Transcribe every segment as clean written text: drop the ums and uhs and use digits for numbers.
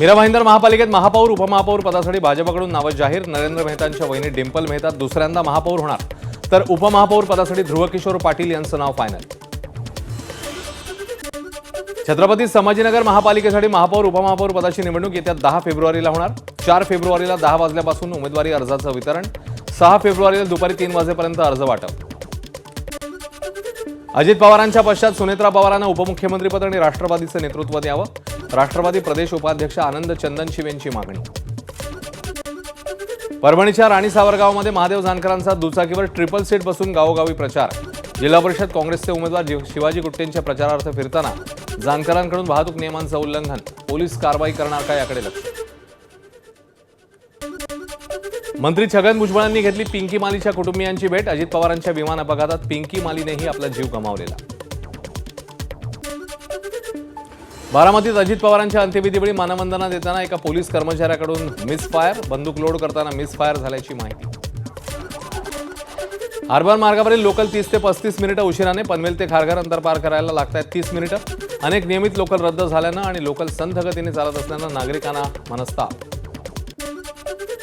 मीरा भाईंदर महापालिकेत महापौर उपमहापौर पदासाठी भाजपकडून नाव जाहीर। नरेंद्र मेहतांच्या वहिनी डिंपल मेहता दुसऱ्यांदा महापौर होणार, तर उपमहापौर पदासाठी ध्रुवकिशोर पाटील यांचं नाव फायनल। छत्रपती संभाजीनगर महापालिकेसाठी महापौर उपमहापौर पदाची निवडणूक येत्या 10 फेब्रुवारीला होणार। 4 फेब्रुवारीला 10 वाजल्यापासून उमेदवारी अर्जाचं वितरण, 6 फेब्रुवारीला दुपारी 3 वाजेपर्यंत अर्ज वाटप। अजित पवारांच्या पश्चात सुनेत्रा पवारांना उपमुख्यमंत्रीपद आणि राष्ट्रवादीचं नेतृत्व द्यावं, राष्ट्रवादी प्रदेश उपाध्यक्ष आनंद चंदनशिव यांची मागणी। परभणीच्या राणी सावरगावमध्ये महादेव जानकरांचा दुचाकीवर ट्रिपल सीट बसून गावोगावी प्रचार। जिल्हा परिषद काँग्रेसचे उमेदवार शिवाजी गुट्टेंच्या प्रचारार्थ फिरताना जानकरांकडून वाहतूक नियमांचं उल्लंघन, पोलीस कारवाई करणार का याकडे लक्ष। मंत्री छगन भुजबळांनी घेतली पिंकी मालीच्या कुटुंबियांची भेट। अजित पवारांच्या विमान अपघातात पिंकी मालीनेही आपला जीव गमावलेला। बारामतीत अजित पवारांच्या अंत्यविधीवेळी मानवंदना देताना एका पोलीस कर्मचाऱ्याकडून मिसफायर, बंदूक लोड करताना मिसफायर झाल्याची माहिती। हार्बर मार्गावरील लोकल 30 ते 35 मिनिटं उशिराने, पनवेल ते खारघर अंतर पार करायला लागतात 30 मिनिटं। अनेक नियमित लोकल रद्द झाल्यानं आणि लोकल संथ गतीने चालत असल्यानं नागरिकांना मनस्ताप।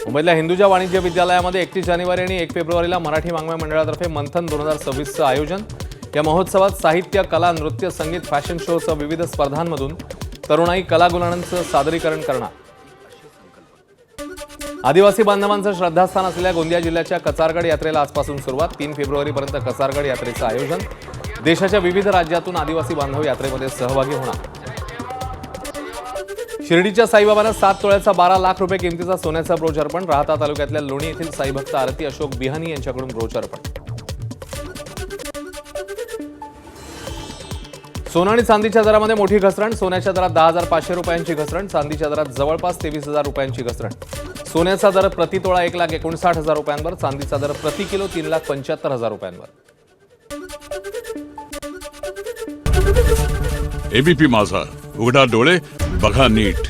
मुंबईतल्या हिंदुजा वाणिज्य विद्यालयामध्ये 31 जानेवारी आणि 1 फेब्रुवारीला मराठी वाङ्मय मंडळातर्फे मंथन 2026चं आयोजन। या महोत्सवात साहित्य, कला, नृत्य, संगीत, फॅशन शोसह विविध स्पर्धांमधून तरुणाई कलागुणांचं सादरीकरण करणार। आदिवासी बांधवांचं श्रद्धास्थान असलेल्या गोंदिया जिल्ह्याच्या कचारगड यात्रेला आजपासून सुरुवात। 3 फेब्रुवारीपर्यंत कचारगड यात्रेचं आयोजन। देशाच्या विविध राज्यातून आदिवासी बांधव यात्रेमध्ये सहभागी होणार। शिर्डीच्या साईबाबांना 7 तोळ्याचा 12 लाख रुपये किमतीचा सोन्याचा ब्रोच अर्पण। राहता तालुक्यातल्या लोणी येथील साईभक्त आरती अशोक बिहानी यांच्याकडून ब्रोच अर्पण। सोनं आणि चांदीच्या दरामध्ये मोठी घसरण। सोन्याच्या दरात 10,500 रुपयांची घसरण, चांदीच्या दरात जवळपास 23,000 रुपयांची घसरण। सोन्याचा दर प्रति तोळा 1,59,000 रुपयांवर, चांदीचा दर प्रति किलो 3,75,000 रुपयांवर। एबीपी माझा, उघडा डोळे बघा नीट।